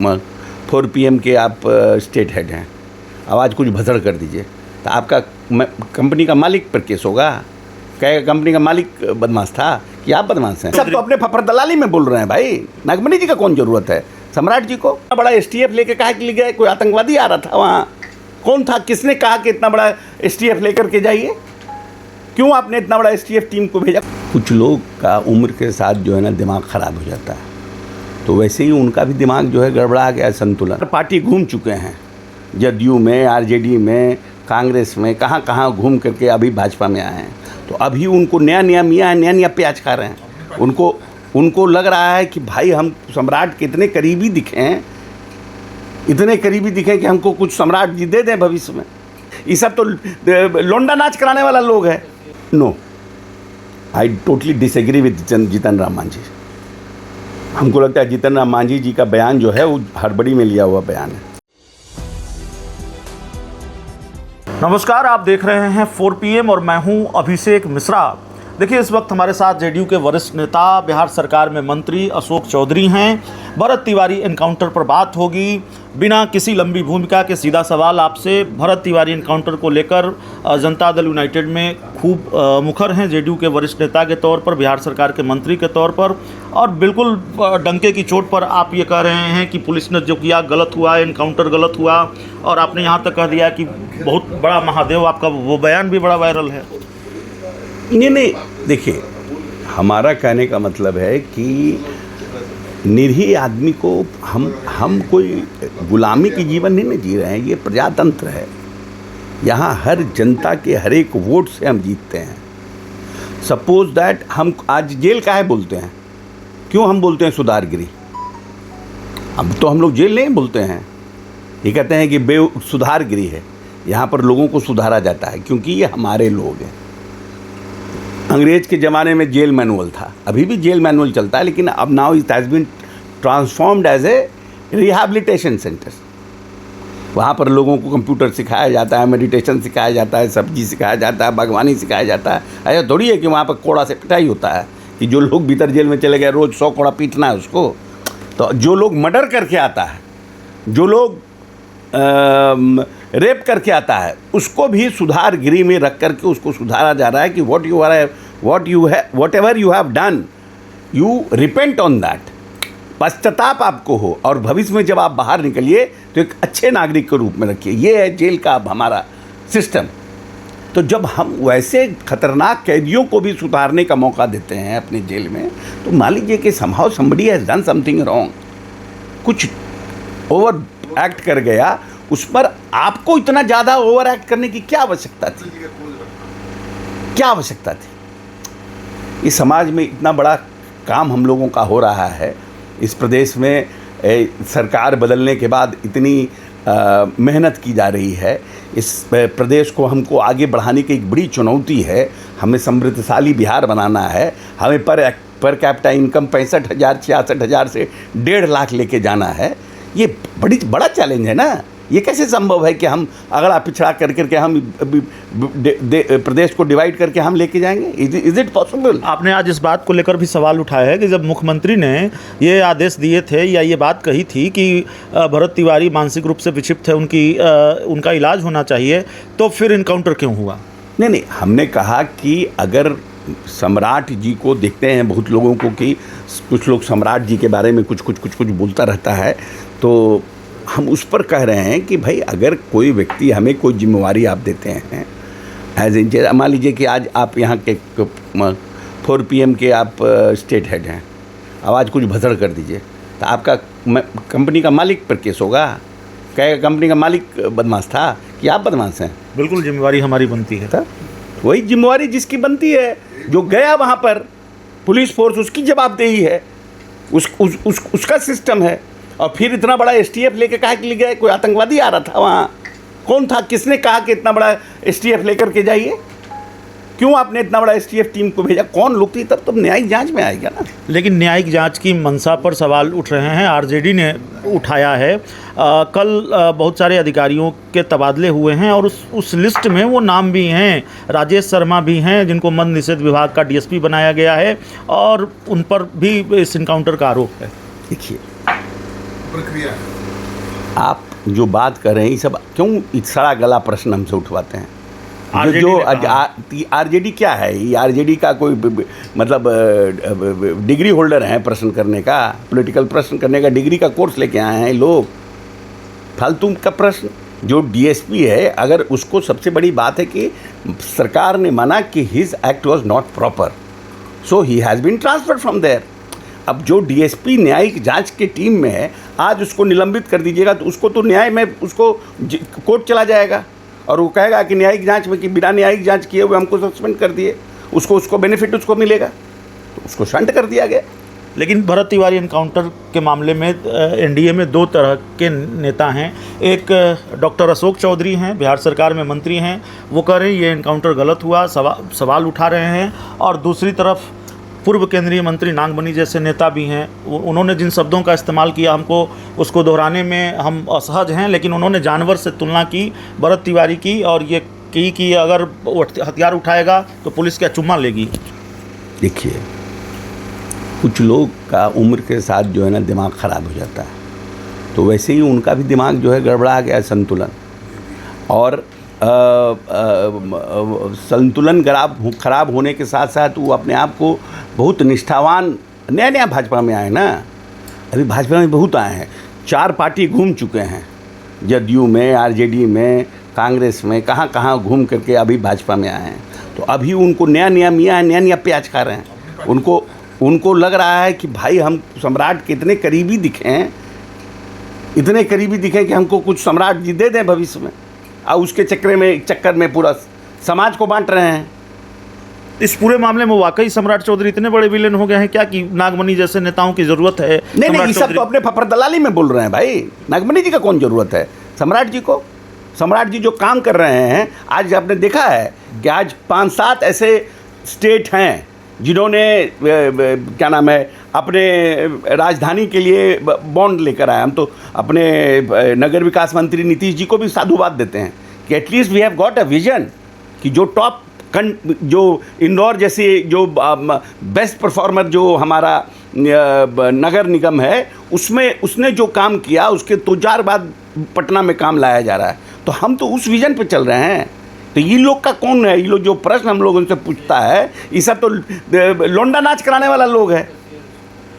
4 PM के आप state head हैं, अब आज कुछ भसड़ कर दीजिए तो आपका कंपनी का मालिक पर केस होगा। कहेगा कंपनी का मालिक बदमाश था कि आप बदमाश हैं। सब तो अपने फफर दलाली में बोल रहे हैं भाई। नागमणि जी का कौन ज़रूरत है? सम्राट जी को बड़ा STF लेके कहा कि ले गए, कोई आतंकवादी आ रहा था वहाँ? कौन था? किसने कहा कि इतना बड़ा STF लेकर के जाइए? क्यों आपने इतना बड़ा STF टीम को भेजा? कुछ लोग का उम्र के साथ जो है ना दिमाग ख़राब हो जाता है, तो वैसे ही उनका भी दिमाग जो है गड़बड़ा गया, संतुलन। पार्टी घूम चुके हैं, जदयू में, RJD में, कांग्रेस में, कहाँ कहाँ घूम करके अभी भाजपा में आए हैं। तो अभी उनको नया नया प्याज खा रहे हैं। उनको लग रहा है कि भाई हम सम्राट के इतने करीबी दिखें, कि हमको कुछ सम्राट जी दे दें भविष्य में। ये सब तो लोंडा नाच कराने वाला लोग है। No, I totally disagree with Jitan Ram Manjhi. हमको लगता है जीतन राम मांझी जी का बयान जो है वो हड़बड़ी में लिया हुआ बयान है। नमस्कार, आप देख रहे हैं 4 PM और मैं हूं अभिषेक मिश्रा। देखिए, इस वक्त हमारे साथ JDU के वरिष्ठ नेता, बिहार सरकार में मंत्री अशोक चौधरी हैं। भरत तिवारी एनकाउंटर पर बात होगी। बिना किसी लंबी भूमिका के सीधा सवाल आपसे। भरत तिवारी एनकाउंटर को लेकर जनता दल यूनाइटेड में खूब मुखर हैं, JDU के वरिष्ठ नेता के तौर पर, बिहार सरकार के मंत्री के तौर पर, और बिल्कुल डंके की चोट पर आप ये कह रहे हैं कि पुलिस ने जो किया गलत हुआ, एनकाउंटर गलत हुआ, और आपने यहाँ तक कह दिया कि बहुत बड़ा महादेव। आपका वो बयान भी बड़ा वायरल है। नहीं, देखिए, हमारा कहने का मतलब है कि निरीह आदमी को हम कोई गुलामी की जीवन नहीं जी रहे हैं। ये प्रजातंत्र है, यहाँ हर जनता के हर एक वोट से हम जीतते हैं। सपोज दैट हम आज जेल काहे बोलते हैं? क्यों हम बोलते हैं सुधारगिरी? अब तो हम लोग जेल नहीं बोलते हैं, ये कहते हैं कि सुधारगिरी है, यहाँ पर लोगों को सुधारा जाता है क्योंकि ये हमारे लोग हैं। अंग्रेज के ज़माने में जेल मैनुअल था, अभी भी जेल मैनुअल चलता है, लेकिन अब now it has been transformed as a rehabilitation centre. वहाँ पर लोगों को कंप्यूटर सिखाया जाता है, मेडिटेशन सिखाया जाता है, सब्जी सिखाया जाता है, बागवानी सिखाया जाता है। ऐसा थोड़ी है कि वहाँ पर कोड़ा से पिटाई होता है कि जो लोग भीतर जेल में चले गए रोज़ 100 कोड़ा पीटना है उसको। तो जो लोग मर्डर करके आता है, जो लोग रेप करके आता है, उसको भी सुधारगिरी में रख करके उसको सुधारा जा रहा है कि what ever you have done, you repent on that. पश्चाताप आपको हो, और भविष्य में जब आप बाहर निकलिए तो एक अच्छे नागरिक के रूप में रखिए। ये है जेल का अब हमारा सिस्टम। तो जब हम वैसे खतरनाक कैदियों को भी सुधारने का मौका देते हैं अपने जेल में, तो मान लीजिए कि somehow somebody has done something wrong, कुछ ओवर एक्ट कर गया, उस पर आपको इतना ज़्यादा ओवर एक्ट करने की क्या आवश्यकता थी? क्या आवश्यकता थी? इस समाज में इतना बड़ा काम हम लोगों का हो रहा है। इस प्रदेश में सरकार बदलने के बाद इतनी मेहनत की जा रही है। इस प्रदेश को हमको आगे बढ़ाने की एक बड़ी चुनौती है। हमें समृद्धशाली बिहार बनाना है। हमें पर कैपिटा इनकम 65,000 66,000 से 1.5 लाख लेके जाना है। ये बड़ा चैलेंज है ना। ये कैसे संभव है कि हम अगला पिछड़ा करके हम प्रदेश को डिवाइड करके हम लेके जाएंगे? Is it possible? आपने आज इस बात को लेकर भी सवाल उठाया है कि जब मुख्यमंत्री ने ये आदेश दिए थे या ये बात कही थी कि भरत तिवारी मानसिक रूप से विक्षिप्त है, उनका इलाज होना चाहिए, तो फिर इनकाउंटर क्यों हुआ? नहीं, हमने कहा कि अगर सम्राट जी को देखते हैं बहुत लोगों को कि कुछ लोग सम्राट जी के बारे में कुछ बोलता रहता है, तो हम उस पर कह रहे हैं कि भाई अगर कोई व्यक्ति हमें कोई जिम्मेवारी आप देते हैं एज ए, मान लीजिए कि आज आप यहाँ के 4 PM के आप स्टेट हेड हैं, अब आज कुछ भसड़ कर दीजिए तो आपका कंपनी का मालिक पर केस होगा। कहेगा कंपनी का मालिक बदमाश था कि आप बदमाश हैं। बिल्कुल जिम्मेवारी हमारी बनती है। तो वही जिम्मेवारी जिसकी बनती है, जो गया वहाँ पर पुलिस फोर्स, उसकी जवाबदेही है, उसका सिस्टम है। और फिर इतना बड़ा STF लेके कहा कि ले गए, कोई आतंकवादी आ रहा था वहाँ? कौन था? किसने कहा कि इतना बड़ा STF लेकर के जाइए? क्यों आपने इतना बड़ा STF टीम को भेजा? कौन लोग थी? तब तो न्यायिक जांच में आएगा ना। लेकिन न्यायिक जांच की मंशा पर सवाल उठ रहे हैं। RJD ने उठाया है। कल बहुत सारे अधिकारियों के तबादले हुए हैं और उस लिस्ट में वो नाम भी हैं। राजेश शर्मा भी हैं, जिनको मद्य निषेध विभाग का DSP बनाया गया है, और उन पर भी इस इनकाउंटर का आरोप है। देखिए, प्रक्रिया है? आप जो बात कर रहे हैं ये सब क्यों सड़ा गला प्रश्न हमसे उठवाते हैं? RJD जो ने कहा। आरजेडी क्या है? ये आरजेडी का कोई मतलब डिग्री होल्डर है प्रश्न करने का, पॉलिटिकल प्रश्न करने का डिग्री का कोर्स लेके आए हैं लोग? फालतू का प्रश्न। जो डीएसपी है, अगर उसको सबसे बड़ी बात है कि सरकार ने माना कि his act was not proper, so he has been transferred from there. अब जो डीएसपी न्यायिक जांच के टीम में है, आज उसको निलंबित कर दीजिएगा तो उसको तो न्याय में उसको कोर्ट चला जाएगा और वो कहेगा कि न्यायिक जांच में कि बिना न्यायिक जांच किए हुए हमको सस्पेंड कर दिए, उसको बेनिफिट उसको मिलेगा, तो उसको शंट कर दिया गया। लेकिन भरत तिवारी एनकाउंटर के मामले में एनडीए में दो तरह के नेता हैं। एक डॉक्टर अशोक चौधरी हैं, बिहार सरकार में मंत्री हैं, वो कह रहे हैं ये एनकाउंटर गलत हुआ, सवाल उठा रहे हैं। और दूसरी तरफ पूर्व केंद्रीय मंत्री नागमणि जैसे नेता भी हैं, उन्होंने जिन शब्दों का इस्तेमाल किया हमको उसको दोहराने में हम असहज हैं, लेकिन उन्होंने जानवर से तुलना की भरत तिवारी की और ये की कि अगर वो हथियार उठाएगा तो पुलिस क्या चुम्मा लेगी। देखिए, कुछ लोग का उम्र के साथ जो है ना दिमाग ख़राब हो जाता है, तो वैसे ही उनका भी दिमाग जो है गड़बड़ा गया, संतुलन और संतुलन खराब होने के साथ साथ वो अपने आप को बहुत निष्ठावान, नया भाजपा में आए ना, अभी भाजपा में बहुत आए हैं, 4 पार्टी घूम चुके हैं, जदयू में, आरजेडी में, कांग्रेस में, कहाँ कहाँ घूम करके अभी भाजपा में आए हैं। तो अभी उनको नया प्याज खा रहे हैं। उनको लग रहा है कि भाई हम सम्राट के इतने करीबी दिखें कि हमको कुछ सम्राट जी दे दें भविष्य में, और उसके चक्कर में पूरा समाज को बांट रहे हैं। इस पूरे मामले में वाकई सम्राट चौधरी इतने बड़े विलेन हो गए हैं क्या कि नागमणि जैसे नेताओं की जरूरत है? नहीं, ये सब तो अपने फफर दलाली में बोल रहे हैं भाई। नागमणि जी का कौन जरूरत है सम्राट जी को? सम्राट जी जो काम कर रहे हैं, आज आपने देखा है कि आज 5-7 ऐसे स्टेट हैं जिन्होंने क्या नाम है अपने राजधानी के लिए बॉन्ड लेकर आए। हम तो अपने नगर विकास मंत्री नीतीश जी को भी साधुवाद देते हैं कि at least we have got a vision कि जो इंदौर जैसे जो बेस्ट परफॉर्मर जो हमारा नगर निगम है, उसमें उसने जो काम किया उसके 2-4 बाद पटना में काम लाया जा रहा है। तो हम तो उस विजन पे चल रहे हैं। तो ये लोग का कौन है? ये लोग जो प्रश्न हम लोग उनसे पूछता है, ये सब तो लोंडा नाच कराने वाला लोग है,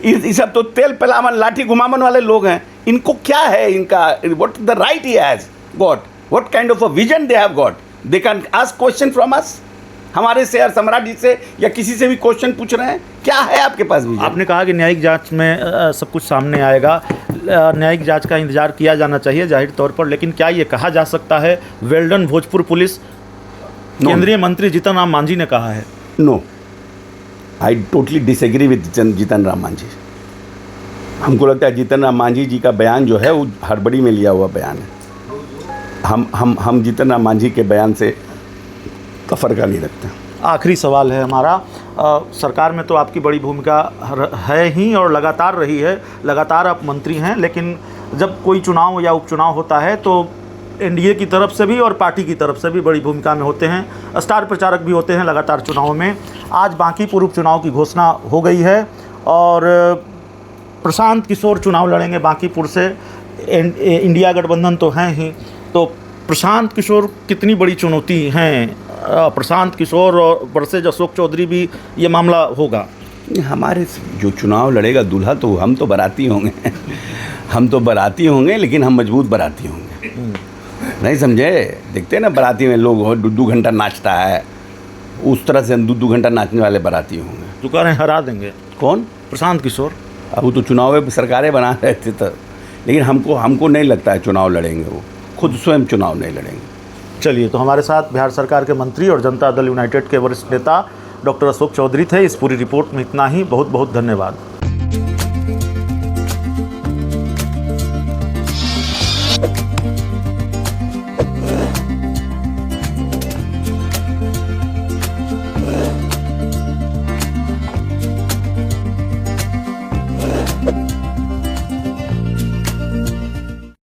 ये सब तो तेल पिलावन लाठी घुमावन वाले लोग हैं। इनको क्या है? इनका what the right he has got, what kind of a vision they have got, they can ask question from us. हमारे से और सम्राट जी से या किसी से भी क्वेश्चन पूछ रहे हैं, क्या है आपके पास विजन? आपने कहा कि न्यायिक जांच में सब कुछ सामने आएगा, न्यायिक जांच का इंतजार किया जाना चाहिए जाहिर तौर पर, लेकिन क्या ये कहा जा सकता है वेल डन भोजपुर पुलिस? केंद्रीय मंत्री जीतन राम मांझी ने कहा है। No, I totally disagree with Jitan Ram Manjhi. हमको लगता है जीतन राम मांझी जी का बयान जो है वो हड़बड़ी में लिया हुआ बयान है। हम जीतन राम मांझी के बयान से फर्क नहीं रखते। आखिरी सवाल है हमारा, सरकार में तो आपकी बड़ी भूमिका है ही और लगातार रही है, लगातार आप मंत्री हैं, लेकिन जब कोई चुनाव या उपचुनाव होता है तो एनडीए की तरफ से भी और पार्टी की तरफ से भी बड़ी भूमिका में होते हैं, स्टार प्रचारक भी होते हैं लगातार चुनाव में। आज बांकीपुर उपचुनाव की घोषणा हो गई है और प्रशांत किशोर चुनाव लड़ेंगे बांकीपुर से। इंडिया गठबंधन तो हैं ही, तो प्रशांत किशोर कितनी बड़ी चुनौती हैं? प्रशांत किशोर और वर्सेज अशोक चौधरी भी ये मामला होगा। हमारे जो चुनाव लड़ेगा दूल्हा तो हम तो बाराती होंगे हम तो बाराती होंगे, लेकिन हम मजबूत बाराती होंगे। नहीं समझे? देखते हैं ना बाराती में लोग 2-2 घंटा नाचता है, उस तरह से हम 2-2 घंटा नाचने वाले बाराती होंगे। जो कह रहे हैं हरा देंगे। कौन? प्रशांत किशोर। अब वो तो चुनाव में सरकारें बना रहे थे तो, लेकिन हमको नहीं लगता है चुनाव लड़ेंगे, वो खुद स्वयं चुनाव नहीं लड़ेंगे। चलिए, तो हमारे साथ बिहार सरकार के मंत्री और जनता दल यूनाइटेड के वरिष्ठ नेता डॉक्टर अशोक चौधरी थे। इस पूरी रिपोर्ट में इतना ही। बहुत बहुत धन्यवाद।